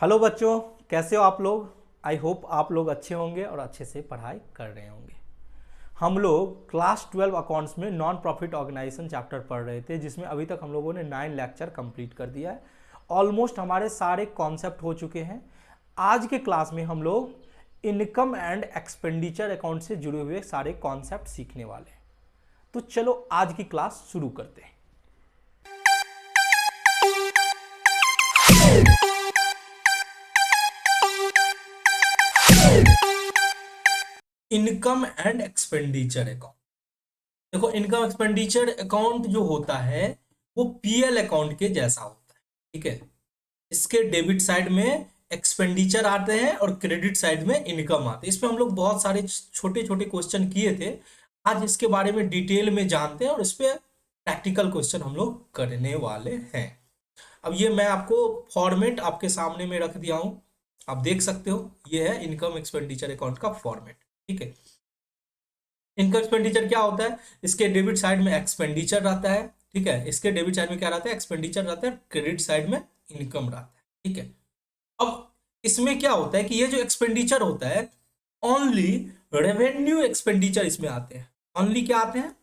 Hello बच्चों, कैसे हो आप लोग। आई होप आप लोग अच्छे होंगे और अच्छे से पढ़ाई कर रहे होंगे। हम लोग क्लास 12 अकाउंट्स में नॉन प्रॉफिट ऑर्गेनाइजेशन चैप्टर पढ़ रहे थे, जिसमें अभी तक हम लोगों ने 9 लेक्चर कंप्लीट कर दिया है। ऑलमोस्ट हमारे सारे कॉन्सेप्ट हो चुके हैं। आज के क्लास में हम लोग इनकम एंड एक्सपेंडिचर अकाउंट से जुड़े हुए सारे कॉन्सेप्ट सीखने वाले हैं। तो चलो आज की क्लास शुरू करते हैं। Income and expenditure account. देखो, इनकम एक्सपेंडिचर अकाउंट जो होता है वो पीएल अकाउंट के जैसा होता है। ठीक है, इसके डेबिट साइड में एक्सपेंडिचर आते हैं और क्रेडिट साइड में इनकम आते हैं। इसमें हम लोग बहुत सारे छोटे छोटे क्वेश्चन किए थे। आज इसके बारे में डिटेल में जानते हैं और इस पे प्रैक्टिकल क्वेश्चन हम लोग करने वाले हैं। अब ये मैं आपको फॉर्मेट आपके सामने में रख दिया हूं, आप देख सकते हो। ये है इनकम एक्सपेंडिचर अकाउंट का फॉर्मेट। ठीक है, इनकम एक्सपेंडिचर क्या होता है, इसके डेबिट साइड में एक्सपेंडिचर रहता है। ठीक है, इसके डेबिट साइड में क्या रहता है, एक्सपेंडिचर रहता है। क्रेडिट साइड में इनकम रहता है। ठीक है, अब इसमें क्या होता है कि ये जो एक्सपेंडिचर होता है, ओनली रेवेन्यू एक्सपेंडिचर इसमें आते हैं। ओनली क्या आते हैं,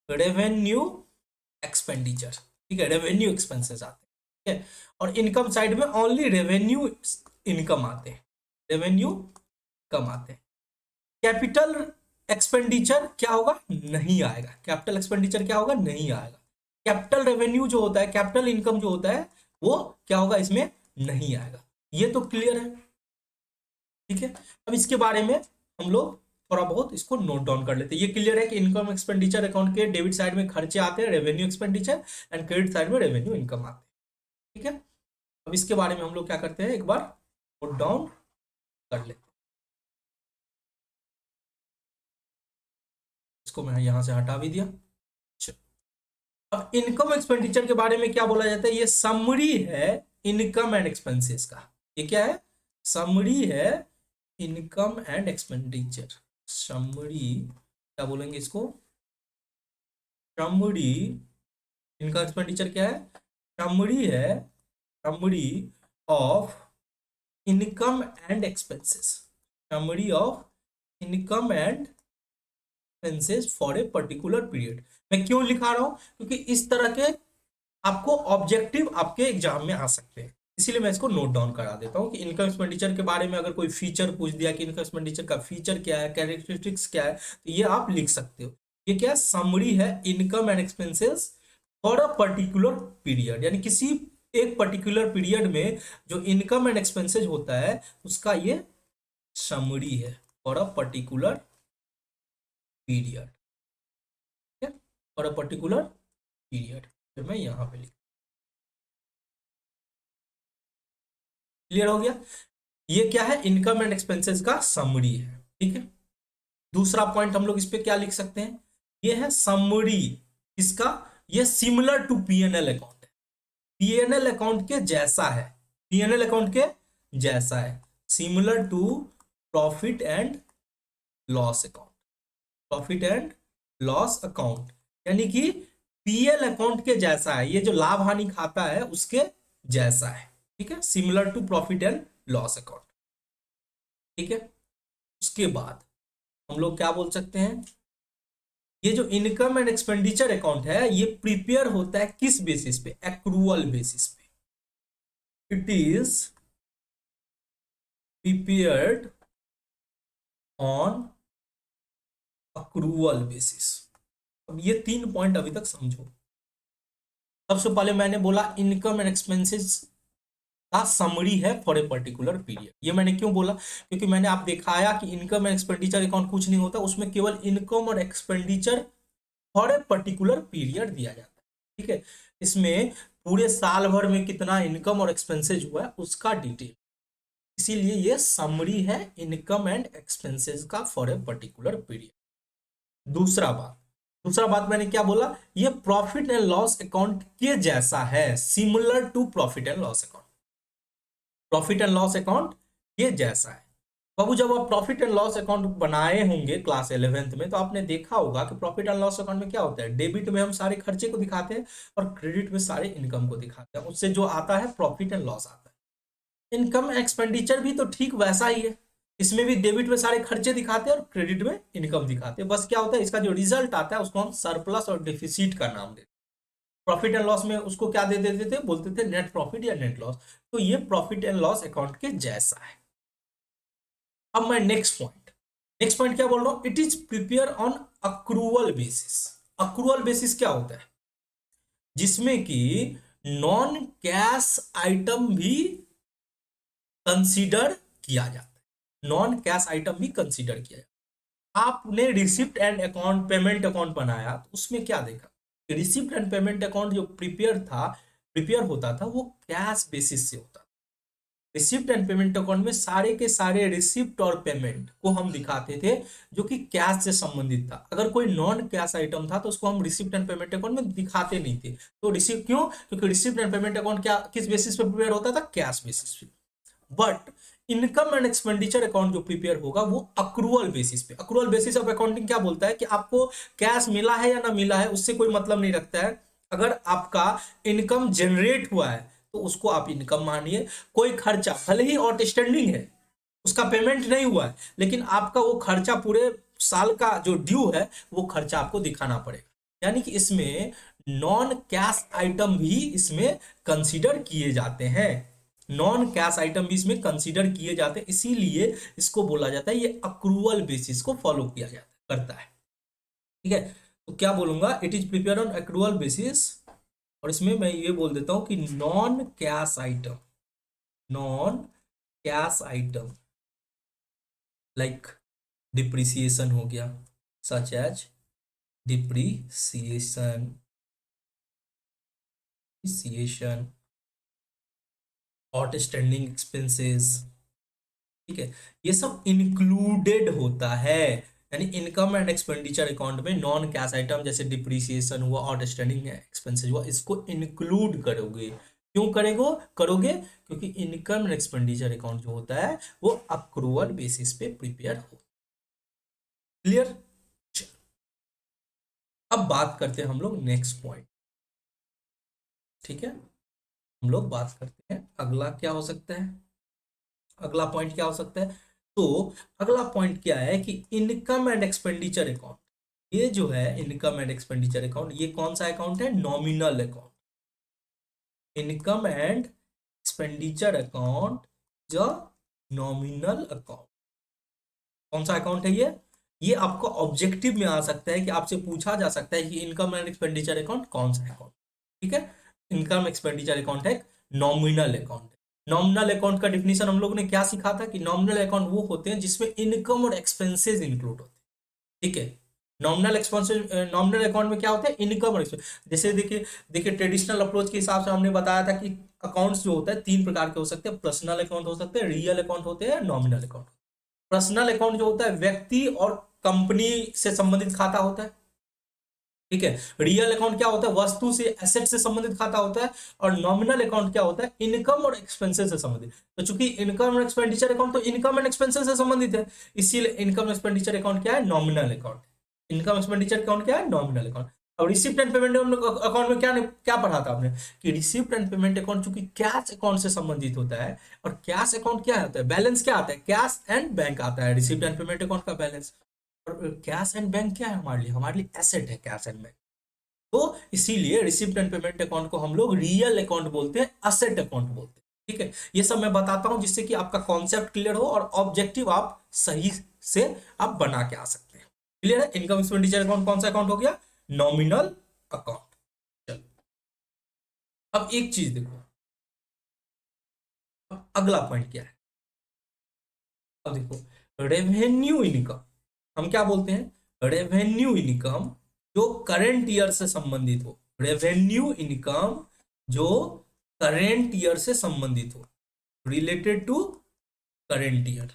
रेवेन्यू एक्सपेंडिचर। ठीक है, रेवेन्यू एक्सपेंसेस आते हैं। ठीक है, और इनकम साइड में ओनली रेवेन्यू इनकम आते हैं, रेवेन्यू कम आते हैं। कैपिटल एक्सपेंडिचर क्या होगा, नहीं आएगा। कैपिटल एक्सपेंडिचर क्या होगा, नहीं आएगा। कैपिटल रेवेन्यू जो होता है, कैपिटल इनकम जो होता है, वो क्या होगा, इसमें नहीं आएगा। ये तो क्लियर है। ठीक है, अब इसके बारे में हम लोग थोड़ा बहुत इसको नोट डाउन कर लेते हैं। ये क्लियर है कि इनकम एक्सपेंडिचर अकाउंट के डेबिट साइड में खर्चे आते हैं, revenue expenditure, and credit side में रेवेन्यू इनकम आते हैं। ठीक है, अब इसके बारे में हम लोग क्या करते हैं, एक बार नोट डाउन कर लेते हैं। इसको मैं यहां से हटा भी दिया। अच्छा, अब इनकम एक्सपेंडिचर के बारे में क्या बोला जाता है, ये समरी है इनकम एंड एक्सपेंसेस का। ये क्या है, समरी है इनकम एंड एक्सपेंडिचर। समरी क्या बोलेंगे इसको, समरी। इनकम एक्सपेंडिचर क्या है, समरी है, summary of income and expenses. Summary of income and expenses for a particular period. मैं क्यों लिखा रहा हूं, क्योंकि इस तरह के आपको ऑब्जेक्टिव आपके एग्जाम में आ सकते हैं, इसीलिए मैं इसको नोट डाउन करा देता हूं कि इनकम एक्सपेंडिचर के बारे में अगर कोई फीचर पूछ दिया कि इनकम एक्सपेंडिचर का फीचर क्या है, कैरेक्टरिस्टिक्स क्या है, तो ये आप लिख सकते हो। ये क्या समरी है income and expenses for a particular period, यानी किसी एक पर्टिकुलर पीरियड में जो इनकम एंड एक्सपेंसेस होता है उसका ये समरी है for a particular period. For a particular period, फिर मैं यहां पे लिख, क्लियर हो गया। ये क्या है, इनकम एंड एक्सपेंसेस का समरी है। ठीक है, दूसरा पॉइंट हम लोग इस पे क्या लिख सकते हैं, ये है समरी इसका, ये सिमिलर टू पीएनएल अकाउंट है, पीएनएल अकाउंट के जैसा है, पीएनएल अकाउंट के जैसा है, similar to profit and loss account. Profit and loss account यानी कि पीएल अकाउंट के जैसा है, ये जो लाभ हानि खाता है उसके जैसा है। ठीक है, similar to profit and loss account. ठीक है, उसके बाद हम लोग क्या बोल सकते हैं, ये जो इनकम एंड एक्सपेंडिचर अकाउंट है ये प्रिपेयर होता है किस बेसिस पे, एक्रूअल बेसिस पे। It is prepared on accrual basis. अब ये 3 पॉइंट अभी तक समझो। सबसे पहले मैंने बोला इनकम एंड एक्सपेंसेस का समरी है फॉर ए पर्टिकुलर पीरियड। ये मैंने क्यों बोला, क्योंकि मैंने आप दिखाया कि इनकम एंड एक्सपेंडिचर अकाउंट कुछ नहीं होता, उसमें केवल इनकम और expenditure for a particular period दिया जाता है। ठीक है, इसमें पूरे साल भर में कितना इनकम और एक्सपेंसेस हुआ है उसका डिटेल, इसीलिए ये समरी है इनकम एंड एक्सपेंसेस का फॉर ए पर्टिकुलर पीरियड। दूसरा बात मैंने क्या बोला, ये प्रॉफिट एंड लॉस अकाउंट के जैसा है, similar to profit and loss account. Profit and loss account ये जैसा है। बाबू, जब आप प्रॉफिट एंड लॉस अकाउंट बनाए होंगे क्लास 11th में, तो आपने देखा होगा कि प्रॉफिट एंड लॉस अकाउंट में क्या होता है, डेबिट में हम सारे खर्चे को दिखाते हैं और क्रेडिट में सारे इनकम को दिखाते हैं, उससे जो आता है प्रॉफिट एंड लॉस आता है। इनकम एक्सपेंडिचर भी तो ठीक वैसा ही है, इसमें भी डेबिट में सारे खर्चे दिखाते हैं और क्रेडिट में इनकम दिखाते हैं, बस क्या होता है इसका जो रिजल्ट आता है उसको हम सरप्लस और डिफिसिट का नाम देते हैं। प्रॉफिट एंड लॉस में उसको क्या दे देते थे, बोलते थे नेट प्रॉफिट या नेट लॉस। तो ये प्रॉफिट एंड लॉस अकाउंट के जैसा है। अब मैं नेक्स्ट पॉइंट क्या बोल रहा हूं, it is prepare on accrual basis. Accrual basis क्या होता है, जिसमें कि नॉन कैश आइटम भी कंसीडर किया जाता है, नॉन कैश आइटम भी कंसीडर किया जाता है। आपने receipt and account, payment account बनाया तो उसमें क्या देखा, रिसिप्ट एंड पेमेंट अकाउंट जो प्रिपेयर होता था वो कैश बेसिस से होता था। रिसिप्ट एंड पेमेंट अकाउंट में सारे के सारे रिसिप्ट और पेमेंट को हम दिखाते थे जो कि कैश से संबंधित था। अगर कोई नॉन कैश आइटम था तो उसको हम रिसिप्ट एंड पेमेंट अकाउंट में दिखाते नहीं थे। तो रिसिप्ट क्यों, क्योंकि रिसिप्ट एंड पेमेंट अकाउंट क्या किस बेसिस पे प्रिपेयर होता था, कैश बेसिस पे। But income and expenditure account जो प्रिपेयर होगा वो अक्रूवल बेसिस पे। अक्रूवल बेसिस ऑफ अकाउंटिंग क्या बोलता है कि आपको कैश मिला है या ना मिला है उससे कोई मतलब नहीं रखता है। अगर आपका इनकम जनरेट हुआ है तो उसको आप इनकम मानिए। कोई खर्चा भले ही आउटस्टैंडिंग है, उसका पेमेंट नहीं हुआ है, लेकिन आपका वो खर्चा पूरे साल का जो ड्यू है वो खर्चा आपको दिखाना पड़ेगा। यानी कि इसमें नॉन कैश आइटम भी इसमें कंसीडर किए जाते हैं, नॉन कैश आइटम भी इसमें कंसीडर किए जाते हैं, इसीलिए इसको बोला जाता है ये अक्रूवल बेसिस को फॉलो किया जाता करता है। ठीक है, तो क्या बोलूंगा, it is prepare on accrual basis. और इसमें मैं ये बोल देता हूं कि non cash item, non cash item like depreciation हो गया, such as depreciation, depreciation, outstanding expenses, ठीक है, ये सब इंक्लूडेड होता है। यानी इनकम एंड एक्सपेंडिचर अकाउंट में नॉन कैश आइटम जैसे डिप्रिसिएशन हुआ, आउटस्टैंडिंग एक्सपेंसेस हुआ, इसको इंक्लूड करोगे। क्यों करोगे, क्योंकि इनकम एंड एक्सपेंडिचर अकाउंट जो होता है वो अक्रूवल बेसिस पे प्रिपेयर हो। क्लियर। अब बात करते हैं हम लोग नेक्स्ट पॉइंट। ठीक है, हम लोग बात करते हैं अगला क्या हो सकता है, अगला पॉइंट क्या हो सकता है। तो अगला पॉइंट क्या है कि इनकम एंड एक्सपेंडिचर अकाउंट, ये जो है इनकम एंड एक्सपेंडिचर अकाउंट, ये कौन सा अकाउंट है, nominal account. Income and expenditure account जो नॉमिनल अकाउंट, कौन सा अकाउंट है ये आपको ऑब्जेक्टिव में आ सकता है कि आपसे पूछा जा सकता है कि इनकम एंड एक्सपेंडिचर अकाउंट कौन सा अकाउंट। ठीक है, इनकम एक्सपेंडिचर अकाउंट है नॉमिनल अकाउंट। नॉमिनल अकाउंट का डिफिनेशन हम लोगों ने क्या सीखा था कि नॉमिनल अकाउंट वो होते हैं जिसमें इनकम और एक्सपेंसेस इंक्लूड होते हैं। ठीक है, नॉमिनल एक्सपेंसेस, नॉमिनल अकाउंट में क्या होता है, इनकम और एक्सपेंस। जैसे देखिए देखिए ट्रेडिशनल अप्रोच के हिसाब से हमने बताया था कि अकाउंट्स जो होता है तीन प्रकार के हो सकते हैं, पर्सनल अकाउंट हो सकते हैं, रियल अकाउंट होते हैं, नॉमिनल अकाउंट। पर्सनल अकाउंट जो होता है व्यक्ति और कंपनी से संबंधित खाता होता है। ठीक है, रियल अकाउंट क्या होता है, वस्तु से, एसेट से संबंधित खाता होता है। और नॉमिनल अकाउंट क्या होता है, इनकम और एक्सपेंसेस से संबंधित। तो चूंकि इनकम और एक्सपेंडिचर अकाउंट तो इनकम एंड एक्सपेंसेस से संबंधित है, इसीलिए इनकम एक्सपेंडिचर अकाउंट क्या है, nominal account. Income expenditure account क्या है, नॉमिनल अकाउंट। अब रिसिप्ट एंड पेमेंट अकाउंट में क्या क्या पढ़ा था आपने कि रिसिप्ट एंड पेमेंट अकाउंट चूंकि कैश अकाउंट से संबंधित होता है, और कैश अकाउंट क्या होता है, बैलेंस क्या आता है, कैश एंड बैंक आता है, रिसिप्ट एंड पेमेंट अकाउंट का बैलेंस। और कैश एंड बैंक क्या है, हमारे लिए एसेट है कैश एंड बैंक। तो इसीलिए रिसिप्ट एंड पेमेंट अकाउंट को हम लोग रियल अकाउंट बोलते हैं, असेट अकाउंट बोलते हैं। ठीक है, ये सब मैं बताता हूं जिससे कि आपका कॉन्सेप्ट क्लियर हो और ऑब्जेक्टिव आप सही से आप बना के आ सकते हैं। क्लियर है, इनकम एक्सपेंडिचर अकाउंट कौन सा अकाउंट हो गया, नॉमिनल अकाउंट। चलो, अब एक चीज देखो, अब अगला पॉइंट क्या है। अब देखो रेवेन्यू इनकम, हम क्या बोलते हैं, रेवेन्यू इनकम जो करंट ईयर से संबंधित हो, रेवेन्यू इनकम जो करंट ईयर से संबंधित हो, related to current year,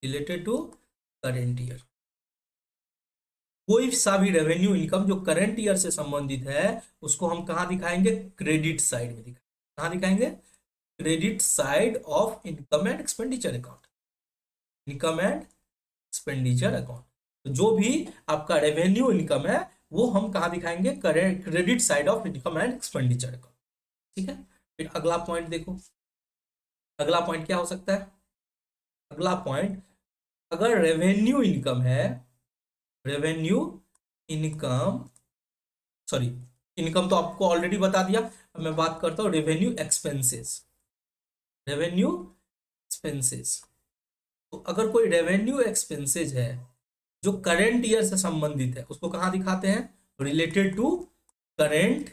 related to current year. कोई सा भी रेवेन्यू इनकम जो करंट ईयर से संबंधित है उसको हम कहां दिखाएंगे, क्रेडिट साइड में दिखाएंगे। कहां दिखाएंगे, credit side of income and expenditure account, income and expenditure account. तो जो भी आपका रेवेन्यू इनकम है वो हम कहां दिखाएंगे, credit side of income and expenditure account. ठीक है, फिर अगला पॉइंट देखो, अगला पॉइंट क्या हो सकता है? अगला पॉइंट, अगर रेवेन्यू इनकम है, रेवेन्यू इनकम, सॉरी, इनकम तो आपको ऑलरेडी बता दिया। अब मैं बात करता हूं रेवेन्यू एक्सपेंसेस। रेवेन्यू एक्सपेंसेस, तो अगर कोई रेवेन्यू एक्सपेंसेस है जो करंट ईयर से संबंधित है, उसको कहां दिखाते हैं? Related to current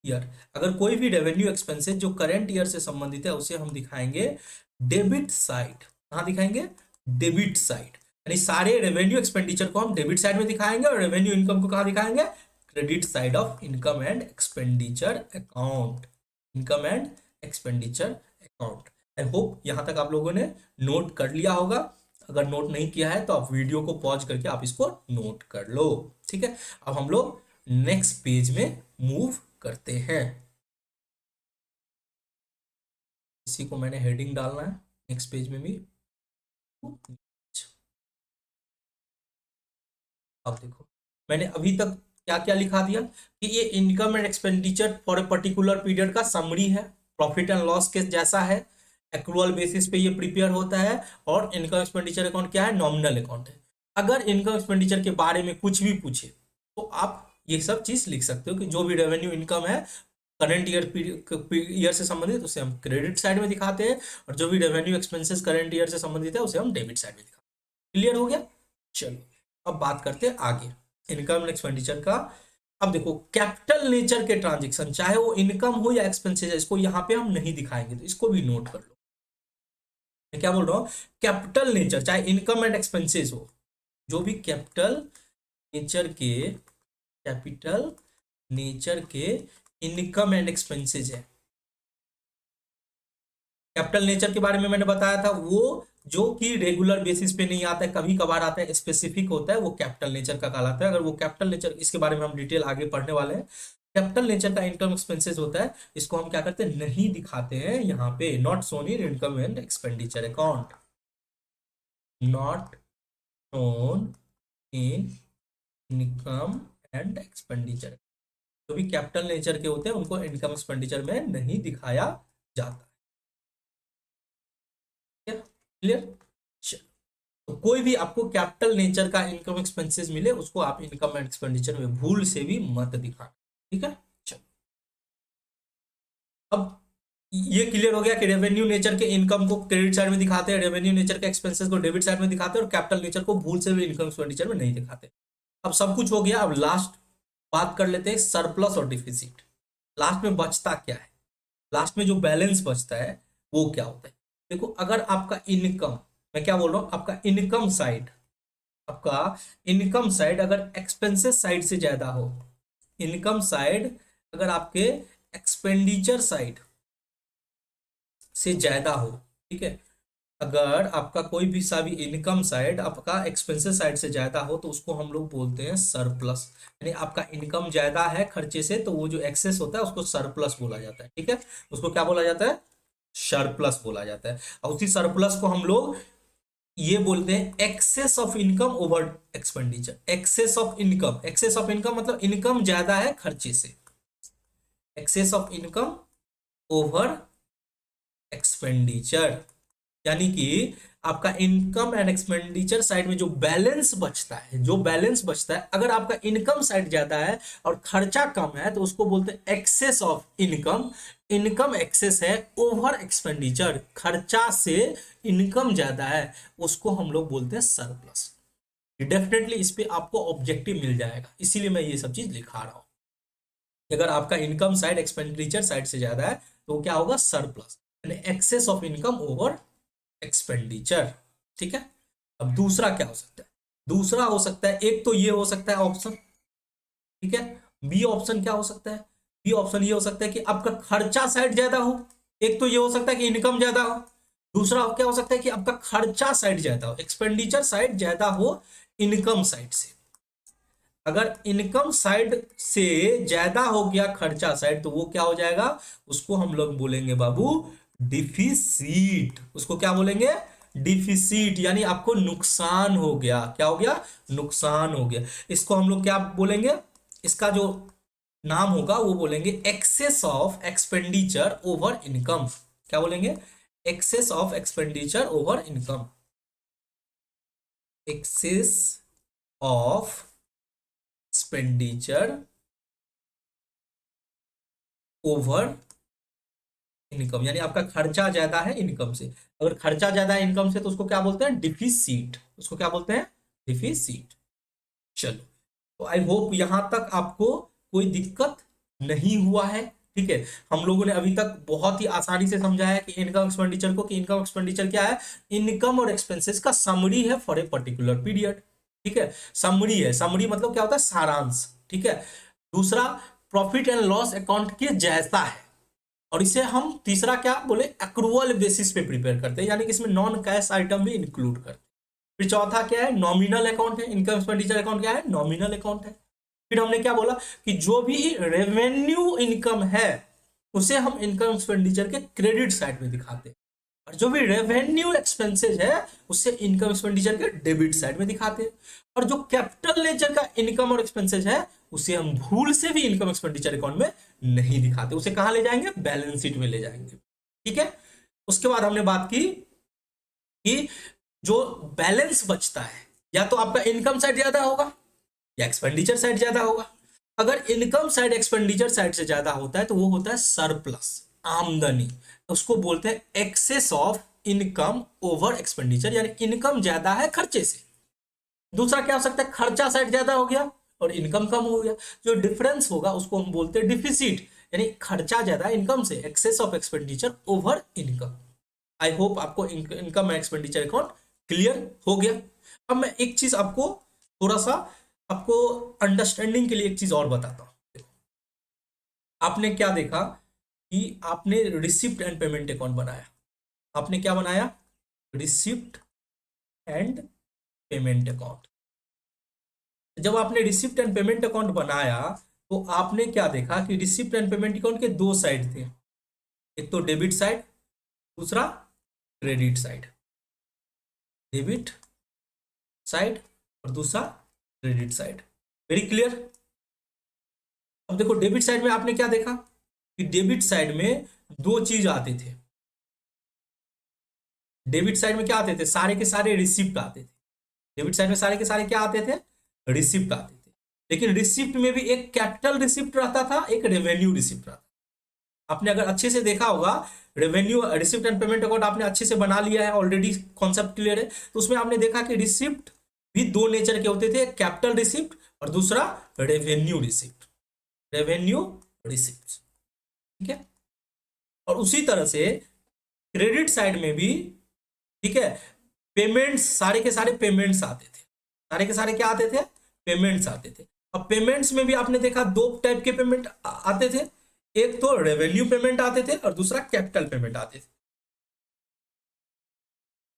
year. अगर कोई भी रेवेन्यू एक्सपेंसेस जो करंट ईयर से संबंधित है उसे हम दिखाएंगे डेबिट साइड। कहां दिखाएंगे? Debit side. यानी सारे रेवेन्यू एक्सपेंडिचर को हम डेबिट साइड में दिखाएंगे और रेवेन्यू इनकम को कहां दिखाएंगे? Credit side of income and expenditure account. Income and expenditure account. I hope यहां तक आप लोगों ने नोट कर लिया होगा। अगर नोट नहीं किया है तो आप वीडियो को पॉज करके आप इसको नोट कर लो। ठीक है, अब हम लोग नेक्स्ट पेज में मूव करते हैं। इसी को मैंने हेडिंग डालना है नेक्स्ट पेज में भी। अब देखो मैंने अभी तक क्या क्या लिखा दिया कि ये income and expenditure for a particular period का समरी है, प्रॉफिट एंड लॉस के जैसा है, एक्रूअल बेसिस पे ये प्रिपेयर होता है, और इनकम एक्सपेंडिचर अकाउंट क्या है? नॉमिनल अकाउंट है। अगर इनकम एक्सपेंडिचर के बारे में कुछ भी पूछे तो आप ये सब चीज लिख सकते हो कि जो भी रेवेन्यू इनकम है करंट ईयर से संबंधित उसे हम क्रेडिट साइड में दिखाते हैं, और जो भी रेवेन्यू एक्सपेंसेस करंट ईयर से संबंधित है उसे हम डेबिट साइड में दिखाते हैं। क्लियर हो गया? चलो अब बात करते हैं आगे इनकम एंड एक्सपेंडिचर का। अब देखो कैपिटल नेचर के ट्रांजेक्शन, चाहे वो इनकम हो या एक्सपेंसेस, इसको यहां पे हम नहीं दिखाएंगे, तो इसको भी नोट कर लो। मैं क्या बोल रहा हूं? कैपिटल नेचर, चाहे इनकम एंड एक्सपेंसेस हो, जो भी कैपिटल नेचर के इनकम एंड एक्सपेंसेस है, कैपिटल नेचर के बारे में मैंने बताया था, वो जो कि रेगुलर बेसिस पे नहीं आता है, कभी कभार आता है, स्पेसिफिक होता है, वो कैपिटल नेचर का कहलाता है। अगर वो कैपिटल नेचर, इसके बारे में हम डिटेल आगे पढ़ने वाले हैं। कैपिटल नेचर का इनकम एक्सपेंसेस होता है, इसको हम क्या करते हैं? नहीं दिखाते हैं यहाँ पे। Not shown in income and expenditure account, not shown in income and expenditure. जो भी कैपिटल नेचर के होते हैं उनको इनकम एक्सपेंडिचर में नहीं दिखाया जाता। क्लियर? तो कोई भी आपको कैपिटल नेचर का इनकम एक्सपेंसेस मिले उसको आप इनकम एंड एक्सपेंडिचर में भूल से भी मत दिखाना। ठीक है, चलो अब ये क्लियर हो गया कि रेवेन्यू नेचर के इनकम को क्रेडिट साइड में दिखाते हैं, रेवेन्यू नेचर के एक्सपेंसेस को डेबिट साइड में दिखाते हैं, और कैपिटल नेचर को भूल से भी इनकम एक्सपेंडिचर में नहीं दिखाते। अब सब कुछ हो गया। अब लास्ट बात कर लेते हैं सरप्लस और डिफिसिट। लास्ट में बचता क्या है? लास्ट में जो बैलेंस बचता है वो क्या होता है? देखो अगर आपका इनकम, मैं क्या बोल रहा हूं, आपका इनकम साइड, आपका इनकम साइड अगर एक्सपेंसेस साइड से ज्यादा हो, इनकम साइड अगर आपके एक्सपेंडिचर साइड से ज्यादा हो, ठीक है, अगर आपका कोई भी सा भी इनकम साइड आपका एक्सपेंसेस साइड से ज्यादा हो तो उसको हम लोग बोलते हैं सरप्लस। यानी आपका इनकम ज्यादा है खर्चे से, तो वो जो एक्सेस होता है उसको सरप्लस बोला जाता है। ठीक है, उसको क्या बोला जाता है? सरप्लस बोला जाता है। और उसी सरप्लस को हम लोग ये बोलते हैं excess of income over expenditure. Excess of income, excess of income मतलब इनकम ज्यादा है खर्चे से, excess of income over expenditure. यानी कि आपका इनकम एंड एक्सपेंडिचर साइड में जो बैलेंस बचता है, जो बैलेंस बचता है, अगर आपका इनकम साइड ज्यादा है और खर्चा कम है तो उसको बोलते हैं excess of income. Income excess है ओवर एक्सपेंडिचर, खर्चा से इनकम ज्यादा है, उसको हम लोग बोलते हैं सरप्लस। डेफिनेटली इस पे आपको ऑब्जेक्टिव मिल जाएगा, इसीलिए मैं ये सब चीज लिखा रहा हूं। अगर आपका इनकम साइड एक्सपेंडिचर साइड से ज्यादा है तो क्या होगा? सरप्लस, यानी excess of income over expenditure. ठीक है, अब दूसरा क्या हो सकता है? दूसरा हो सकता है, एक तो ये हो सकता है ऑप्शन, ठीक है, बी ऑप्शन क्या हो सकता है? बी ऑप्शन ये हो सकता है कि आपका खर्चा साइड ज्यादा हो। एक तो ये हो सकता है कि इनकम ज्यादा हो, दूसरा क्या हो सकता है कि आपका खर्चा साइड ज्यादा हो, एक्सपेंडिचर साइड ज्यादा हो इनकम साइड से। अगर इनकम साइड से ज्यादा हो गया खर्चा साइड तो वो क्या हो जाएगा? उसको हम लोग बोलेंगे बाबू डिफिसिट। उसको क्या बोलेंगे? डिफिसिट, यानी आपको नुकसान हो गया। क्या हो गया? नुकसान हो गया। इसको हम लोग क्या बोलेंगे? इसका जो नाम होगा वो बोलेंगे excess of expenditure over income. क्या बोलेंगे? Excess of expenditure over income, excess of expenditure over income, यानी आपका खर्चा ज्यादा है इनकम से। अगर खर्चा ज्यादा है इनकम से तो उसको क्या बोलते हैं, डिफिसिट। उसको क्या बोलते हैं, डिफिसिट। चलो, तो आई होप यहां तक आपको कोई दिक्कत नहीं हुआ है। ठीक है, हम लोगों ने अभी तक बहुत ही आसानी से समझा है कि इनकम एक्सपेंडिचर को, कि इनकम एक्सपेंडिचर क्या है, इनकम और एक्सपेंसेस का समरी है फॉर ए पर्टिकुलर पीरियड। ठीक है, समरी है, समरी मतलब क्या होता है, सारांश। ठीक है, दूसरा प्रॉफिट एंड लॉस अकाउंट के जैसा है, और इसे हम तीसरा क्या बोले, एक्रूअल बेसिस पे प्रिपेयर करते हैं, यानी कि इसमें नॉन कैश आइटम भी इंक्लूड करते हैं। फिर चौथा क्या है, नॉमिनल अकाउंट है। इनकम एक्सपेंडिचर अकाउंट क्या है, नॉमिनल अकाउंट है। फिर हमने क्या बोला कि जो भी रेवेन्यू इनकम है उसे हम इनकम एक्सपेंडिचर के क्रेडिट साइड में दिखाते हैं, और जो भी रेवेन्यू एक्सपेंसेज है उसे इनकम एक्सपेंडिचर के डेबिट साइड में दिखाते हैं। और जो कैपिटल नेचर का इनकम और एक्सपेंसेज है उसे हम भूल से भी इनकम एक्सपेंडिचर अकाउंट में नहीं दिखाते, उसे कहां ले जाएंगे, बैलेंस शीट में ले जाएंगे। ठीक है, उसके बाद हमने बात की कि जो बैलेंस बचता है, या तो आपका इनकम साइड ज्यादा होगा या एक्सपेंडिचर साइड ज्यादा होगा। अगर इनकम साइड एक्सपेंडिचर साइड से ज्यादा होता है तो वो होता है सरप्लस, आमदनी। उसको बोलते हैं excess of income over expenditure, यानी इनकम ज्यादा है खर्चे से। दूसरा क्या हो सकता है, खर्चा साइड ज्यादा हो गया और इनकम कम हो गया, जो डिफरेंस होगा उसको हम बोलते हैं डिफिसिट, यानी खर्चा ज्यादा इनकम से, excess of expenditure over income. I hope आपको income and expenditure account clear हो गया। अब मैं एक चीज आपको थोड़ा सा आपको अंडरस्टैंडिंग के लिए एक चीज और बताता हूं। आपने क्या देखा कि आपने रिसिप्ट एंड पेमेंट अकाउंट बनाया। आपने क्या बनाया, रिसिप्ट एंड पेमेंट अकाउंट। जब आपने रिसिप्ट एंड पेमेंट अकाउंट बनाया तो आपने क्या देखा कि रिसिप्ट एंड पेमेंट अकाउंट के दो साइड थे, एक तो डेबिट साइड, दूसरा क्रेडिट साइड। डेबिट साइड और दूसरा क्रेडिट साइड। Very clear. अब देखो डेबिट साइड में आपने क्या देखा कि डेबिट साइड में दो चीज आते थे। डेबिट साइड में क्या आते थे, सारे के सारे रिसिप्ट आते थे। डेबिट साइड में सारे के सारे क्या आते थे, रिसिप्ट आते थे। लेकिन रिसिप्ट में भी एक कैपिटल रिसिप्ट रहता था, एक रेवेन्यू रिसिप्ट रहता था। आपने अगर अच्छे से देखा होगा, revenue receipt and payment account आपने अच्छे से बना लिया है ऑलरेडी, कॉन्सेप्ट क्लियर है, तो उसमें आपने देखा कि रिसिप्ट भी दो नेचर के होते थे, कैपिटल रिसिप्ट और दूसरा रेवेन्यू रिसिप्ट। रेवेन्यू रिसिप्ट, ठीक है। और उसी तरह से क्रेडिट साइड में भी, ठीक है, पेमेंट्स, सारे के सारे पेमेंट्स आते थे। सारे के सारे क्या आते थे, पेमेंट्स आते थे। अब पेमेंट्स में भी आपने देखा दो टाइप के पेमेंट आते थे, एक तो रेवेन्यू पेमेंट आते थे और दूसरा कैपिटल पेमेंट आते थे।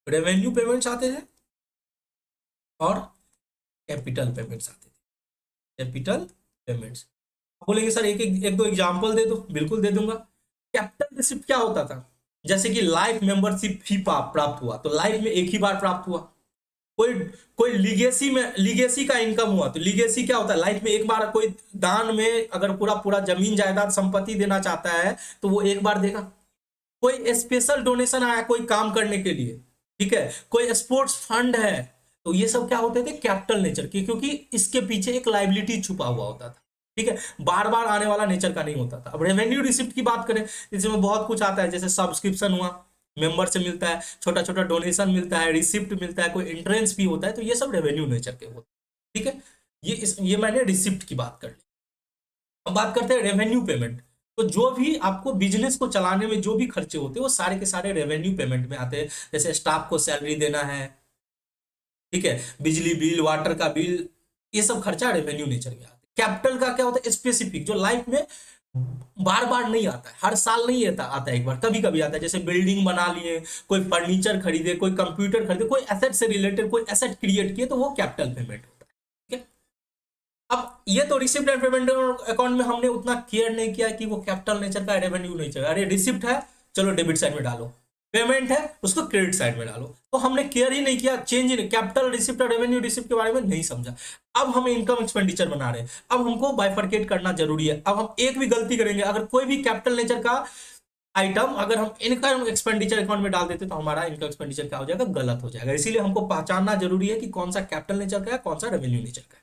रेवेन्यू पेमेंट्स आते थे और कैपिटल पेमेंट्स आते थे। कैपिटल पेमेंट्स बोलेंगे सर एक दो एग्जांपल दे दो, बिल्कुल दे दूंगा। कैपिटल रिसिप्ट क्या होता था, जैसे कि लाइफ मेंबरशिप फी प्राप्त हुआ तो लाइफ में एक ही बार प्राप्त हुआ। कोई कोई लीगेसी में, लीगेसी का इनकम हुआ तो लीगेसी क्या होता है, लाइफ में एक बार। कोई दान में अगर पूरा पूरा जमीन जायदाद संपत्ति देना चाहता है तो वो एक बार देगा। कोई स्पेशल डोनेशन आया कोई काम करने के लिए, ठीक है, कोई स्पोर्ट्स फंड है, तो ये सब क्या होते थे, कैपिटल नेचर के, क्योंकि इसके पीछे एक लाइबिलिटी छुपा हुआ होता था। ठीक है, बार बार आने वाला नेचर का नहीं होता था। अब रेवेन्यू रिसिप्ट की बात करें, इसमें बहुत कुछ आता है, जैसे सब्सक्रिप्शन हुआ, मेंबर से मिलता है, छोटा छोटा डोनेशन मिलता है, रिसिप्ट मिलता है, कोई एंट्रेंस भी होता है, तो ये सब रेवेन्यू नेचर के होते हैं। ठीक है, ये मैंने रिसिप्ट की बात कर ली। अब बात करते हैं रेवेन्यू पेमेंट। तो जो भी आपको बिजनेस को चलाने में जो भी खर्चे होते हैं वो सारे के सारे रेवेन्यू पेमेंट में आते हैं। जैसे स्टाफ को सैलरी देना है, ठीक है, बिजली बिल, वाटर का बिल, ये सब खर्चा रेवेन्यू नेचर के आते हैं। कैपिटल का क्या होता है, स्पेसिफिक, जो लाइफ में बार बार नहीं आता है, हर साल नहीं आता है, एक बार कभी कभी आता है। जैसे बिल्डिंग बना लिए, कोई फर्नीचर खरीदे, कोई कंप्यूटर खरीदे, कोई एसेट से रिलेटेड कोई एसेट क्रिएट किए, तो वो कैपिटल पेमेंट होता है। ठीक है, अब ये तो रिसिप्ट एंड पेमेंट अकाउंट में हमने उतना केयर नहीं किया कि वो कैपिटल नेचर का, रेवेन्यू नेचर। अरे रिसिप्ट है, चलो डेबिट साइड में डालो, पेमेंट है उसको क्रेडिट साइड में डालो, तो हमने केयर ही नहीं किया, चेंज ही नहीं, कैपिटल रिसिप्ट और रेवेन्यू रिसिप्ट के बारे में नहीं समझा। अब हम इनकम एक्सपेंडिचर बना रहे हैं, अब हमको बाइफरकेट करना जरूरी है। अब हम एक भी गलती करेंगे, अगर कोई भी कैपिटल नेचर का आइटम अगर हम इनकम एक्सपेंडिचर अकाउंट में डाल देते तो हमारा इनकम एक्सपेंडिचर क्या हो जाएगा, गलत हो जाएगा। इसीलिए हमको पहचानना जरूरी है कि कौन सा कैपिटल नेचर का है, कौन सा रेवेन्यू नेचर का है।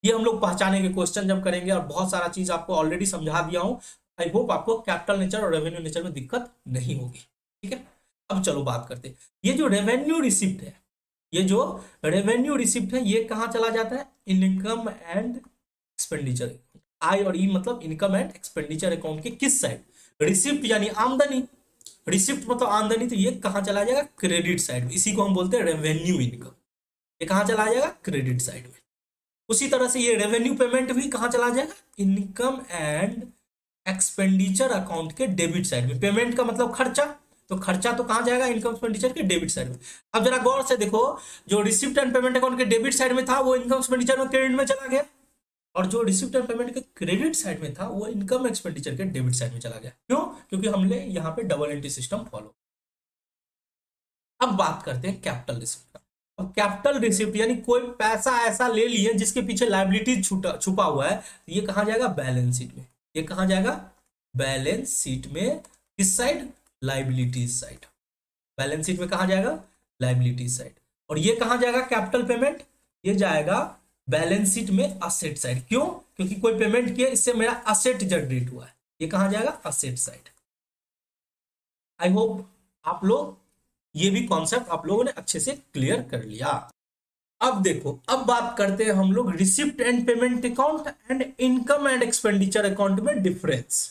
ये हम लोग पहचानेंगे क्वेश्चन जब करेंगे, और बहुत सारा चीज आपको ऑलरेडी समझा दिया हूं। आई होप आपको कैपिटल नेचर और रेवेन्यू नेचर में दिक्कत नहीं होगी। ठीक है, अब चलो बात करते हैं। ये जो रेवेन्यू रिसिप्ट है, ये जो रेवेन्यू रिसिप्ट है, ये कहां चला जाता है, इनकम एंड एक्सपेंडिचर। आई और ई मतलब इनकम एंड एक्सपेंडिचर अकाउंट के किस साइड, रिसिप्ट यानी आमदनी, रिसिप्ट मतलब आमदनी, तो ये कहां चला जाएगा, क्रेडिट साइड में। इसी को हम बोलते हैं रेवेन्यू इनकम। ये कहां चला जाएगा, क्रेडिट साइड में। उसी तरह से ये रेवेन्यू पेमेंट भी कहां चला जाएगा, इनकम एंड एक्सपेंडिचर अकाउंट के डेबिट साइड में। पेमेंट का मतलब खर्चा, तो खर्चा तो कहां जाएगा, इनकम एक्सपेंडिचर के डेबिट साइड में। अब जरा गौर से देखो, जो रिसिप्ट एंड पेमेंट अकाउंट के डेबिट साइड में था वो इनकम एक्सपेंडिचर में क्रेडिट में चला गया, और जो रिसिप्ट एंड पेमेंट के क्रेडिट साइड में था वो इनकम एक्सपेंडिचर के डेबिट साइड में चला गया। क्यों, क्योंकि हमने यहाँ पे डबल एंट्री सिस्टम फॉलो। अब बात करते हैं कैपिटल रिसिप्ट का। अब कैपिटल रिसिप्ट यानी कोई पैसा ऐसा ले लिए जिसके पीछे लायबिलिटीज छुपा हुआ है, तो ये कहां जाएगा, बैलेंस शीट में। ये कहां जाएगा, बैलेंस शीट में। किस side, liabilities side. Balance sheet में कहां जाएगा, लायबिलिटीज साइड। और ये कहां जाएगा, कैपिटल पेमेंट, ये जाएगा बैलेंस शीट में असेट साइड। क्यों, क्योंकि कोई पेमेंट किया, इससे मेरा असेट जनरेट हुआ है। ये कहां जाएगा, असेट साइड। आई होप आप लोग ये भी कॉन्सेप्ट आप लोगों ने अच्छे से क्लियर कर लिया। अब देखो, अब बात करते हैं हम लोग receipt and payment account and income and expenditure account में डिफरेंस।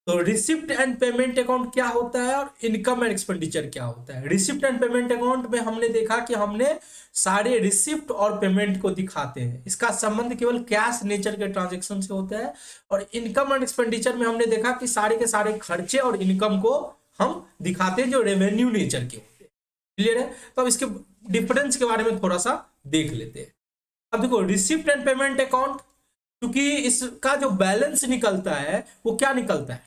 तो रिसिप्ट एंड पेमेंट अकाउंट क्या होता है और इनकम एंड एक्सपेंडिचर क्या होता है। रिसिप्ट एंड पेमेंट अकाउंट में हमने देखा कि हमने सारे रिसिप्ट और पेमेंट को दिखाते हैं, इसका संबंध केवल कैश नेचर के ट्रांजेक्शन से होता है। और इनकम एंड एक्सपेंडिचर में हमने देखा कि सारे के सारे खर्चे और इनकम को हम दिखाते हैं जो रेवेन्यू नेचर के होते हैं। क्लियर है, तो अब इसके डिफरेंस के बारे में थोड़ा सा देख लेते हैं। अब देखो, रिसिप्ट एंड पेमेंट अकाउंट, क्योंकि इसका जो बैलेंस निकलता है वो क्या निकलता है,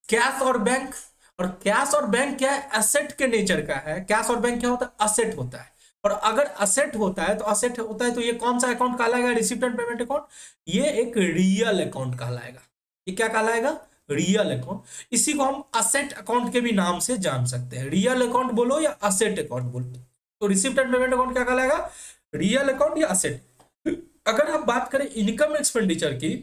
कैश और बैंक। और कैश और बैंक क्या है, एसेट के नेचर का है। कैश और बैंक क्या होता है, असेट होता है। और अगर असेट होता है तो असेट होता है तो ये कौन सा अकाउंट कहलाएगा, रिसिप्ट एंड पेमेंट अकाउंट। ये एक रियल अकाउंट कहलाएगा। ये क्या कहलाएगा, रियल अकाउंट। इसी को हम असेट अकाउंट के भी नाम से जान सकते हैं। रियल अकाउंट बोलो या असेट अकाउंट बोलो, तो रिसिप्ट एंड पेमेंट अकाउंट क्या कहलाएगा, रियल अकाउंट या असेट। अगर हम बात करें इनकम एक्सपेंडिचर की,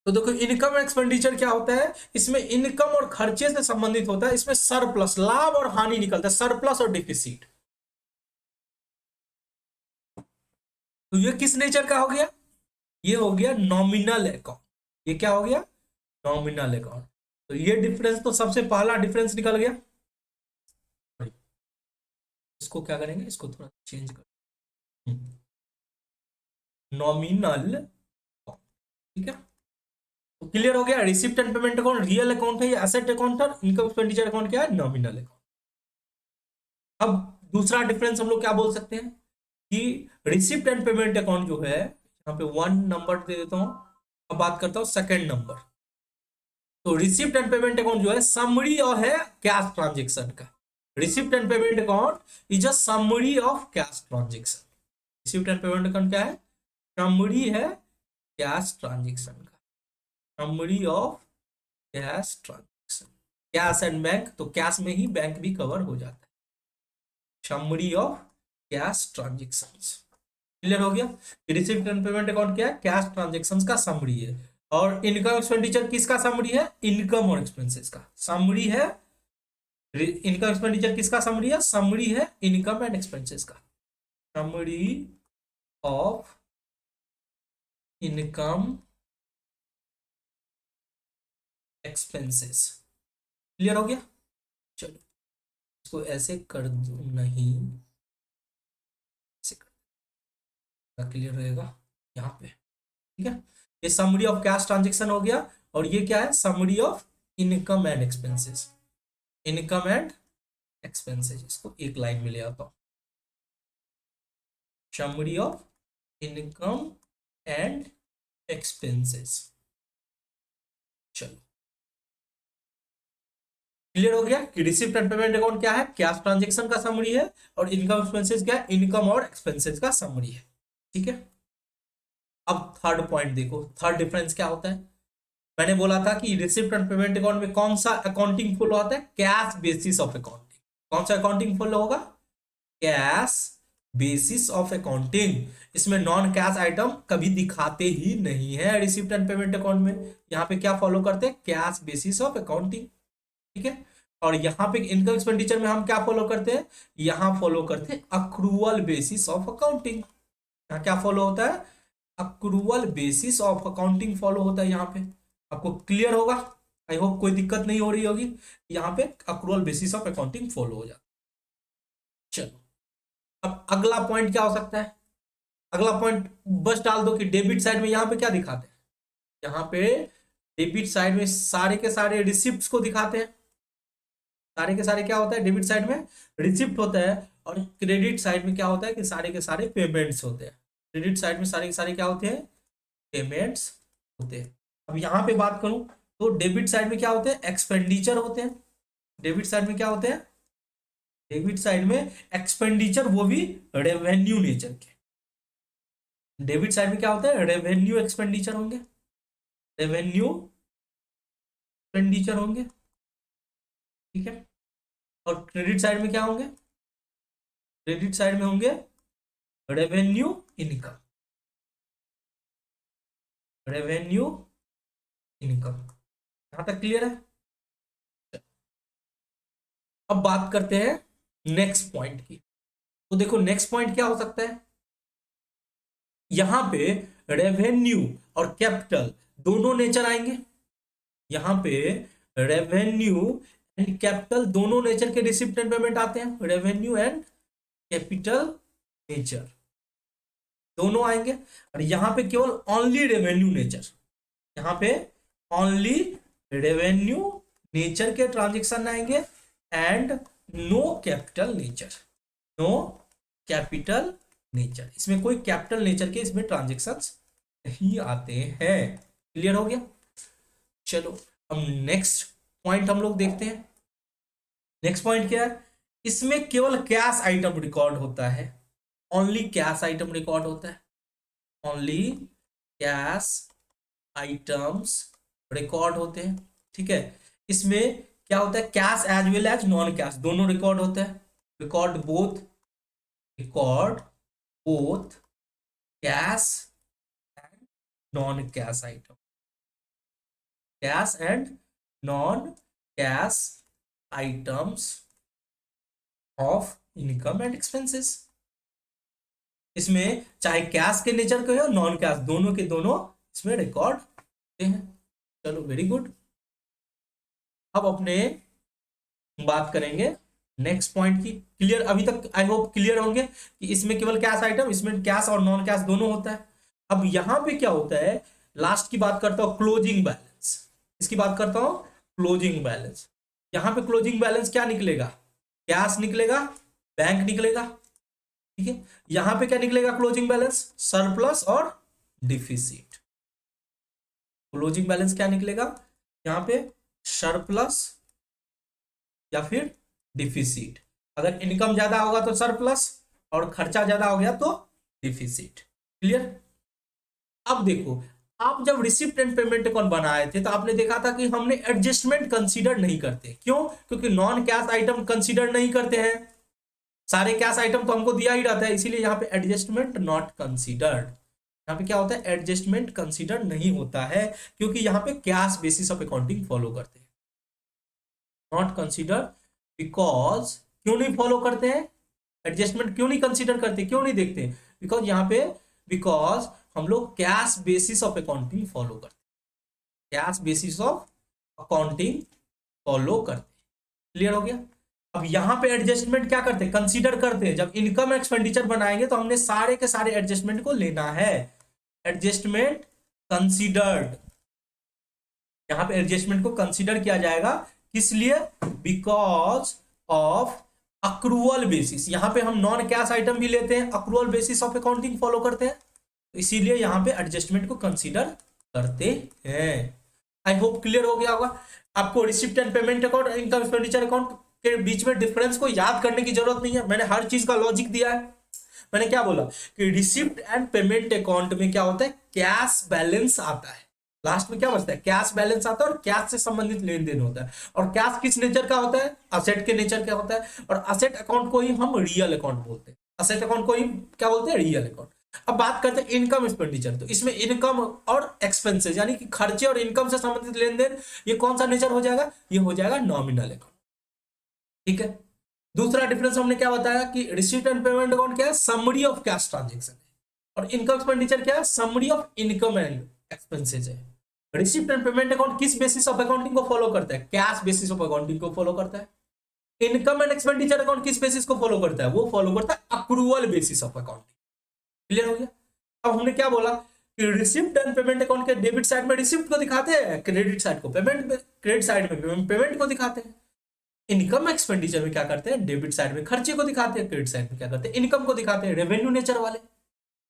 तो देखो इनकम एक्सपेंडिचर क्या होता है, इसमें इनकम और खर्चे से संबंधित होता है। इसमें सरप्लस, लाभ और हानि निकलता है, सरप्लस और डिफिसिट। तो ये किस नेचर का हो गया, ये हो गया नॉमिनल अकाउंट। ये क्या हो गया, नॉमिनल अकाउंट। तो ये डिफरेंस, तो सबसे पहला डिफरेंस निकल गया। इसको क्या करेंगे, इसको थोड़ा चेंज कर, नॉमिनल, ठीक है। तो क्लियर हो गया, receipt and payment account real account है, ये एसेट अकाउंट है। इनकम एक्सपेंडिचर अकाउंट क्या है, नॉमिनल अकाउंट। अब दूसरा डिफरेंस हम लोग क्या बोल सकते हैं कि रिसिप्ट एंड पेमेंट अकाउंट जो है, यहाँ पे 1 नंबर दे देता हूं। अब बात करता हूं सेकंड नंबर। तो रिसिप्ट एंड पेमेंट अकाउंट जो है समरी और है कैश ट्रांजेक्शन का। Receipt and payment account is a summary of cash transaction. Receipt and payment account क्या है, समरी है कैश ट्रांजेक्शन का, summary of cash transaction. Cash and bank, तो कैश में ही बैंक भी कवर हो जाता है। Summary of cash transactions. Clear हो गया, रिसिप्ट एंड पेमेंट अकाउंट क्या है, कैश ट्रांजेक्शंस का समरी है। और इनकम एक्सपेंडिचर किसका समरी है, इनकम और एक्सपेंसेस का समरी है। इनकम एक्सपेंडिचर किसका समरी है, समरी है इनकम एंड एक्सपेंसेस का, summary of income expenses. Clear हो गया, चलो इसको ऐसे कर दो, नहीं ऐसे कर, क्लियर रहेगा यहाँ पे। ठीक है, ये समरी ऑफ कैश ट्रांजेक्शन हो गया। और ये क्या है, summary of income and expenses. Income and expenses, इसको एक लाइन में ले आता हूं, summary of income and expenses. चलो क्लियर हो गया कि रिसिप्ट एंड पेमेंट अकाउंट क्या है, कैश ट्रांजेक्शन का समरी है। और इनकम एक्सपेंसेस क्या है, इनकम और एक्सपेंसेस का समरी है। ठीक है, अब थर्ड पॉइंट देखो, थर्ड डिफरेंस क्या होता है। मैंने बोला था कि रिसिप्ट एंड पेमेंट अकाउंट में कौन सा अकाउंटिंग फॉलो होता है, कैश बेसिस ऑफ अकाउंटिंग। कौन सा अकाउंटिंग फॉलो होगा, कैश बेसिस ऑफ अकाउंटिंग। इसमें नॉन कैश आइटम कभी दिखाते ही नहीं है रिसिप्ट एंड पेमेंट अकाउंट में। यहाँ पे क्या फॉलो करते हैं, कैश बेसिस ऑफ अकाउंटिंग, ठीक है। और यहाँ पे इनकम एक्सपेंडिचर में हम क्या फॉलो करते हैं, यहाँ फॉलो करते हैं अक्रूवल बेसिस ऑफ अकाउंटिंग। यहाँ क्या फॉलो होता है, accrual basis of accounting follow होता है यहाँ पे। आपको क्लियर होगा, आई होप कोई दिक्कत नहीं हो रही होगी। यहाँ पे accrual basis of accounting follow हो जाता है। चलो, अब अगला पॉइंट क्या हो सकता है, अगला पॉइंट बस डाल दो कि डेबिट साइड में यहाँ पे क्या दिखाते हैं, यहाँ पे डेबिट साइड में सारे के सारे रिसिप्ट को दिखाते हैं। सारे के सारे क्या होता है, डेबिट साइड में रिसिप्ट होता है, और क्रेडिट साइड में क्या होता है कि सारे के सारे पेमेंट्स होते हैं। क्रेडिट साइड में सारे के सारे क्या होते हैं, पेमेंट्स होते हैं। अब यहाँ पे बात करूं तो डेबिट साइड में क्या होते हैं, एक्सपेंडिचर होते हैं। डेबिट साइड में क्या होते हैं, डेबिट साइड में एक्सपेंडिचर, वो भी रेवेन्यू नेचर के। डेबिट साइड में क्या होता है, रेवेन्यू एक्सपेंडिचर होंगे, रेवेन्यू एक्सपेंडिचर होंगे, ठीक है। और क्रेडिट साइड में क्या होंगे, क्रेडिट साइड में होंगे रेवेन्यू इनकम, रेवेन्यू इनकम। यहां तक क्लियर है। अब बात करते हैं नेक्स्ट पॉइंट की। तो देखो नेक्स्ट पॉइंट क्या हो सकता है, यहां पे रेवेन्यू और कैपिटल दोनों नेचर आएंगे। यहां पे रेवेन्यू एंड कैपिटल दोनों नेचर के रिसिप्ट एंड पेमेंट आते हैं, रेवेन्यू एंड कैपिटल नेचर दोनों आएंगे। और यहां पे केवल ओनली रेवेन्यू नेचर, यहां पे ओनली रेवेन्यू नेचर के ट्रांजेक्शन आएंगे and no capital nature, no capital nature. इसमें कोई कैपिटल नेचर के इसमें ट्रांजेक्शंस नहीं आते हैं। क्लियर हो गया। चलो अब नेक्स्ट पॉइंट हम लोग देखते हैं। नेक्स्ट पॉइंट क्या है, इसमें केवल कैश आइटम रिकॉर्ड होता है, ओनली कैश आइटम रिकॉर्ड होता है, ओनली कैश आइटम्स रिकॉर्ड होते हैं, ठीक है। इसमें क्या होता है, cash as well as non cash दोनों रिकॉर्ड होता है, record both, record both cash and non cash item, cash and non cash items of income and expenses. इसमें चाहे कैश के नेचर के हो नॉन कैश, दोनों के दोनों इसमें रिकॉर्ड होते हैं। चलो वेरी गुड। अब अपने बात करेंगे नेक्स्ट पॉइंट की। क्लियर, अभी तक आई होप क्लियर होंगे कि इसमें केवल कैश आइटम, इसमें कैश और नॉन कैश दोनों होता है। अब यहां पे क्या होता है, लास्ट की बात करता हूं, क्लोजिंग बैलेंस। इसकी बात करता हूं, क्लोजिंग बैलेंस। यहां पे क्लोजिंग बैलेंस क्या निकलेगा, कैश निकलेगा, बैंक निकलेगा, ठीक है। यहां पे क्या निकलेगा, क्लोजिंग बैलेंस सरप्लस और डिफिसिट। क्लोजिंग बैलेंस क्या निकलेगा, यहां पे सरप्लस या फिर डिफिसिट। अगर इनकम ज्यादा होगा तो सरप्लस और खर्चा ज्यादा हो गया तो डिफिसिट। क्लियर। अब देखो, आप जब रिसिप्ट एंड पेमेंट अकाउंट बनाए थे तो आपने देखा था कि हमने एडजस्टमेंट कंसीडर नहीं करते। क्यों, क्योंकि नॉन कैश आइटम कंसीडर नहीं करते हैं, सारे कैश आइटम तो हमको दिया ही रहता है, इसीलिए यहाँ पे एडजस्टमेंट नॉट कंसीडर्ड। यहाँ पे क्या होता है, एडजस्टमेंट कंसीडर नहीं होता है, क्योंकि यहाँ पे cash basis of accounting follow करते हैं। नॉट कंसीडर बिकॉज, क्यों नहीं फॉलो करते हैं, एडजस्टमेंट क्यों नहीं कंसीडर करते, क्यों नहीं देखते, बिकॉज यहाँ पे, बिकॉज हम लोग cash basis of accounting follow करते हैं, cash basis of accounting follow करते हैं। क्लियर हो गया। अब यहां पे एडजस्टमेंट क्या करते हैं, कंसीडर करते हैं। जब इनकम एक्सपेंडिचर बनाएंगे तो हमने सारे के सारे एडजस्टमेंट को लेना है, एडजस्टमेंट कंसीडर्ड। यहां पे एडजस्टमेंट को कंसीडर किया जाएगा, किस लिए, बिकॉज ऑफ अक्रूवल बेसिस। यहां पे हम नॉन कैश आइटम भी लेते हैं, accrual basis of accounting follow करते हैं, तो इसीलिए यहां पे एडजस्टमेंट को कंसीडर करते हैं। आई होप क्लियर हो गया होगा। आपको receipt and payment account, income expenditure account के बीच में डिफरेंस को याद करने की जरूरत नहीं है, मैंने हर चीज का लॉजिक दिया है। मैंने क्या बोला कि रिसिप्ट एंड पेमेंट अकाउंट में क्या होता है, कैश बैलेंस आता है, लास्ट में क्या बचता है, कैश बैलेंस आता है और कैश से संबंधित लेन देन होता है। और कैश किस नेचर का होता है, असेट के नेचर का होता है। और असेट अकाउंट को ही हम रियल अकाउंट बोलते हैं, असेट अकाउंट को ही क्या बोलते हैं, रियल अकाउंट। अब बात करते हैं इनकम एक्सपेंडिचर। तो इसमें इनकम और एक्सपेंसेस यानी कि खर्चे और इनकम से संबंधित लेन देन, ये कौन सा नेचर हो जाएगा, ये हो जाएगा नॉमिनल अकाउंट। ठीक है। दूसरा डिफरेंस हमने क्या बताया कि रिसीट एंड पेमेंट अकाउंट क्या है, समरी ऑफ कैश ट्रांजेक्शन है। और इनकम एक्सपेंडिचर क्या है, summary of income and expenses है। रिसीट एंड पेमेंट अकाउंट किस बेसिस ऑफ अकाउंटिंग को फॉलो करता है, कैश बेसिस ऑफ अकाउंटिंग को फॉलो करता है। इनकम एंड एक्सपेंडिचर अकाउंट किस बेसिस को फॉलो करता है, वो फॉलो करता है accrual basis of accounting. Clear हो गया। अब हमने क्या बोला कि रिसिप्ट एंड पेमेंट अकाउंट के डेबिट साइड में रिसिप्ट को दिखाते हैं, क्रेडिट साइड को पेमेंट, क्रेडिट साइड में पेमेंट को दिखाते हैं। इनकम एक्सपेंडिचर में क्या करते हैं, डेबिट साइड में खर्चे को दिखाते हैं, क्रेडिट साइड में क्या करते हैं, इनकम को दिखाते हैं, रेवेन्यू नेचर वाले।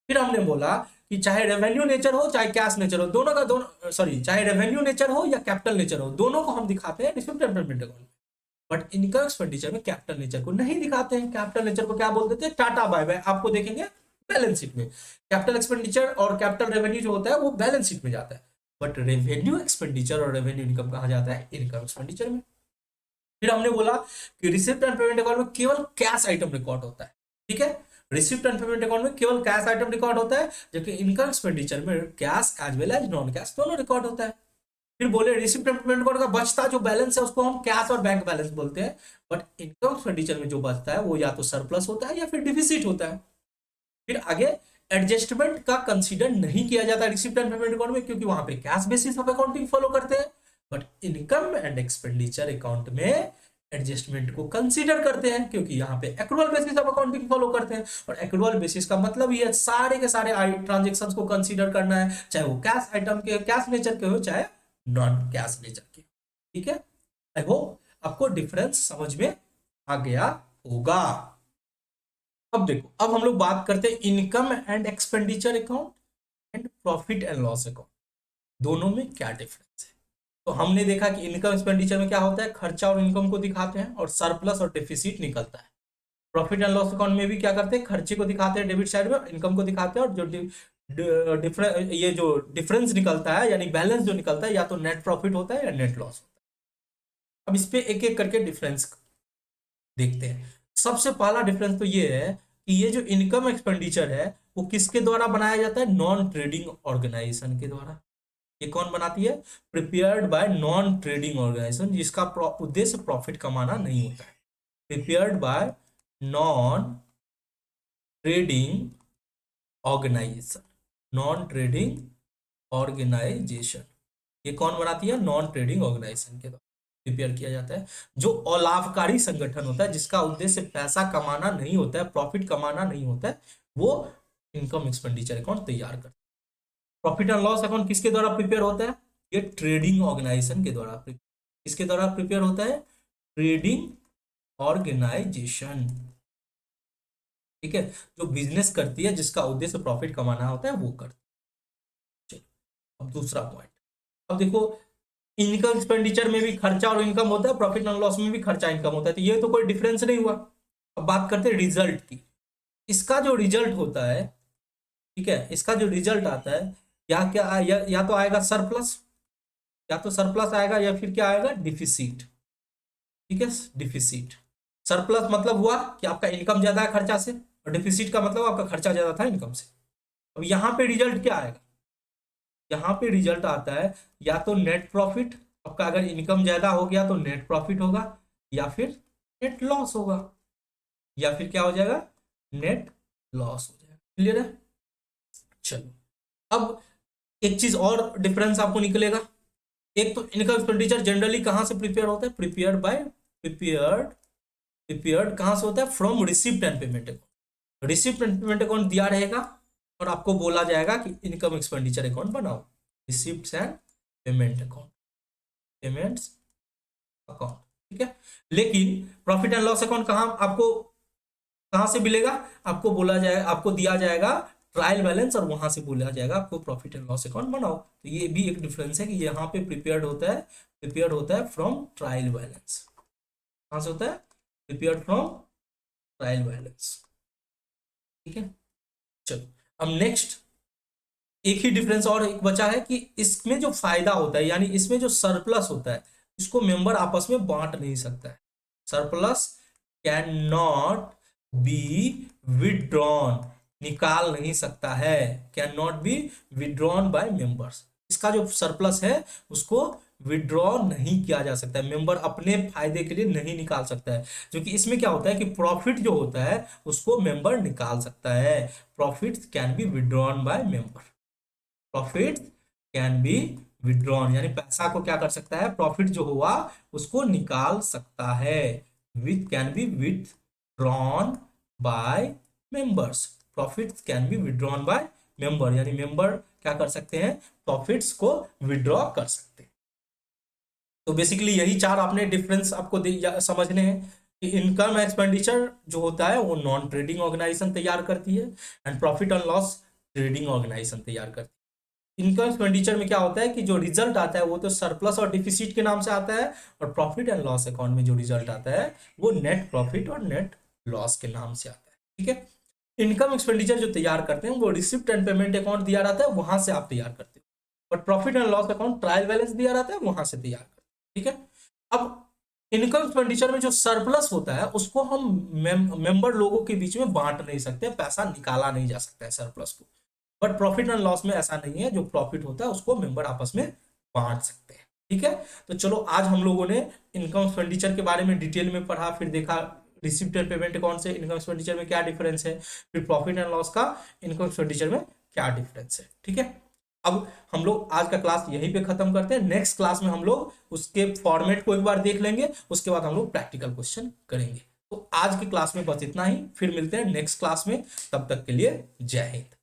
फिर हमने बोला कि चाहे रेवेन्यू नेचर हो चाहे कैश नेचर हो, दोनों का दोनों, सॉरी, चाहे रेवेन्यू नेचर हो या कैपिटल नेचर हो, दोनों को हम दिखाते हैं receipt and payment account. But income expenditure में कैपिटल नेचर को नहीं दिखाते हैं। कैपिटल नेचर को क्या बोल देते हैं, टाटा बाय बाय, आपको देखेंगे बैलेंस शीट में। कैपिटल एक्सपेंडिचर और कैपिटल रेवेन्यू जो होता है वो बैलेंस शीट में जाता है, बट रेवेन्यू एक्सपेंडिचर और रेवेन्यू इनकम कहा जाता है इनकम एक्सपेंडिचर में। फिर हमने बोला कि रिसिप्ट एंड पेमेंट अकाउंट में केवल कैश आइटम रिकॉर्ड होता है। ठीक है, रिसिप्ट एंड पेमेंट अकाउंट में केवल कैश आइटम रिकॉर्ड होता है, जबकि इनकम एक्सपेंडिचर में cash as well as non cash दोनों रिकॉर्ड होता है। फिर बोले रिसिप्ट एंड पेमेंट अकाउंट का बचता जो बैलेंस है उसको हम कैश और बैंक बैलेंस बोलते हैं, बट इनकम एक्सपेंडिचर में जो बचता है वो या तो सरप्लस होता है या फिर डिफिसिट होता है। फिर आगे एडजस्टमेंट का कंसीडर नहीं किया जाता रिसिप्ट एंड पेमेंट अकाउंट में, क्योंकि वहां पे cash basis of accounting follow करते हैं। But income and expenditure account में एडजस्टमेंट को कंसीडर करते हैं, क्योंकि यहाँ पे accrual basis of accounting follow करते हैं। और एक्रूअल बेसिस का मतलब ये सारे के सारे ट्रांजेक्शंस को कंसीडर करना है, चाहे वो कैश आइटम के, कैश नेचर के हो, चाहे नॉन कैश नेचर के। ठीक है, आई होप आपको डिफरेंस समझ में आ गया होगा। अब देखो, अब हम लोग बात करते हैं income and expenditure account and profit and loss account, दोनों में क्या डिफरेंस है। तो हमने देखा कि इनकम एक्सपेंडिचर में क्या होता है, खर्चा और इनकम को दिखाते हैं और सरप्लस और डेफिसिट निकलता है। प्रॉफिट एंड लॉस अकाउंट में भी क्या करते हैं, खर्चे को दिखाते हैं डेबिट साइड में, इनकम को दिखाते हैं, और जो ये जो डिफरेंस निकलता है यानी बैलेंस जो निकलता है, या तो नेट प्रॉफिट होता है या नेट लॉस होता है। अब इस पे एक एक करके डिफरेंस देखते हैं। सबसे पहला डिफरेंस तो ये है कि ये जो इनकम एक्सपेंडिचर है वो किसके द्वारा बनाया जाता है, नॉन ट्रेडिंग ऑर्गेनाइजेशन के द्वारा। ये कौन बनाती है, prepared by non trading organization, जिसका उद्देश्य प्रॉफिट कमाना नहीं होता है। Prepared by non trading organization, non trading organization, ये कौन बनाती है, नॉन ट्रेडिंग ऑर्गेनाइजेशन के द्वारा प्रिपेयर किया जाता है। जो अलाभकारी संगठन होता है, जिसका उद्देश्य पैसा कमाना नहीं होता है, प्रॉफिट कमाना नहीं होता है, वो इनकम एक्सपेंडिचर अकाउंट तैयार करता है। प्रॉफिट एंड लॉस अकाउंट किसके द्वारा प्रिपेयर होता है, ये ट्रेडिंग ऑर्गेनाइजेशन के द्वारा, किसके द्वारा प्रिपेयर होता है, ट्रेडिंग ऑर्गेनाइजेशन। ठीक है, जो बिजनेस करती है, जिसका उद्देश्य प्रॉफिट कमाना होता है, वो करती है। चलो, अब दूसरा पॉइंट। अब देखो, इनकम एक्सपेंडिचर में भी खर्चा और इनकम होता है, प्रॉफिट एंड लॉस में भी खर्चा इनकम होता है, तो ये तो कोई डिफरेंस नहीं हुआ। अब बात करते हैं रिजल्ट की। इसका जो रिजल्ट होता है, ठीक है, इसका जो रिजल्ट आता है, या क्या या तो आएगा सरप्लस, या तो सरप्लस आएगा, या फिर क्या आएगा, डिफिसिट। ठीक है, डिफिसिट। सरप्लस मतलब हुआ कि आपका इनकम ज्यादा है खर्चा से, और डिफिसिट का मतलब आपका खर्चा ज्यादा था इनकम से। अब यहाँ पे रिजल्ट क्या आएगा, यहाँ पे रिजल्ट आता है या तो नेट प्रॉफिट, आपका अगर इनकम ज्यादा हो गया तो नेट प्रॉफिट होगा, या फिर नेट लॉस होगा, या फिर क्या हो जाएगा, नेट लॉस हो जाएगा। क्लियर है। चलो, अब एक चीज और डिफरेंस आपको निकलेगा। एक तो इनकम एक्सपेंडिचर जनरली कहां से प्रिपेयर होता है, प्रिपेयर्ड कहां से होता है, from receipt and payment account. Receipt and payment account दिया रहेगा और आपको बोला जाएगा कि इनकम एक्सपेंडिचर अकाउंट बनाओ, receipt and payment account, payments account. ठीक है, लेकिन प्रॉफिट एंड लॉस अकाउंट कहां आपको, कहां से मिलेगा, आपको बोला जाएगा, आपको दिया जाएगा ट्रायल बैलेंस, और वहां से बोला जाएगा आपको प्रॉफिट एंड लॉस अकाउंट बनाओ। तो ये भी एक डिफरेंस है कि यहाँ पे प्रिपेयर्ड होता है फ्रॉम ट्रायल बैलेंस। कहां से होता है, प्रिपेयर्ड फ्रॉम ट्रायल बैलेंस। ठीक है, चलो, अब नेक्स्ट एक ही डिफरेंस और एक बचा है कि इसमें जो फायदा होता है यानी इसमें जो सरप्लस होता है इसको मेंबर आपस में बांट नहीं सकता है। Surplus can not be withdrawn, निकाल नहीं सकता है, can not be withdrawn by members. इसका जो सरप्लस है उसको विदड्रॉ नहीं किया जा सकता है, मेंबर अपने फायदे के लिए नहीं निकाल सकता है। क्योंकि इसमें क्या होता है कि प्रॉफिट जो होता है उसको मेंबर निकाल सकता है। Profit can be withdrawn by member, profit can be withdrawn यानी पैसा को क्या कर सकता है, प्रॉफिट जो हुआ उसको निकाल सकता है। With can be withdrawn by members, profit can be withdrawn by member यानी मेंबर क्या कर सकते हैं, प्रॉफिट्स को विदड्रॉ कर सकते हैं। तो बेसिकली यही चार आपने डिफरेंस आपको समझने हैं कि इनकम एक्सपेंडिचर जो होता है वो नॉन ट्रेडिंग ऑर्गेनाइजेशन तैयार करती है and profit and loss trading organization तैयार करती है। इनकम एक्सपेंडिचर में क्या होता है कि जो रिजल्ट आता है वो तो सरप्लस और डिफिसिट के नाम से आता है, और प्रॉफिट एंड लॉस अकाउंट में जो रिजल्ट आता है वो नेट प्रॉफिट और नेट लॉस के नाम से आता है। ठीक है, इनकम एक्सपेंडिचर जो तैयार करते हैं वो रिसिप्ट एंड पेमेंट अकाउंट दिया रहता है, वहां से आप तैयार करते हो, और profit and loss account trial balance दिया रहता है वहां से तैयार करते हैं। ठीक है, अब इनकम एक्सपेंडिचर में जो सरप्लस होता है उसको हम मेंबर लोगों के बीच में बांट नहीं सकते, पैसा निकाला नहीं जा सकता है सरप्लस को। बट प्रॉफिट एंड लॉस में ऐसा नहीं है, जो प्रॉफिट होता है उसको मेंबर आपस में बांट सकते हैं। ठीक है, तो चलो आज हम लोगों ने इनकम एक्सपेंडिचर के बारे में डिटेल में पढ़ा, फिर देखा रिसिप्ट एंड पेमेंट अकाउंट से इनकम एक्सपेंडिचर में क्या डिफरेंस है, फिर प्रॉफिट एंड लॉस का इनकम एक्सपेंडिचर में क्या डिफरेंस है। ठीक है, अब हम लोग आज का क्लास यहीं पे खत्म करते हैं। नेक्स्ट क्लास में हम लोग उसके फॉर्मेट को एक बार देख लेंगे, उसके बाद हम लोग प्रैक्टिकल क्वेश्चन करेंगे। तो आज की क्लास में बस इतना ही, फिर मिलते हैं नेक्स्ट क्लास में, तब तक के लिए जय हिंद।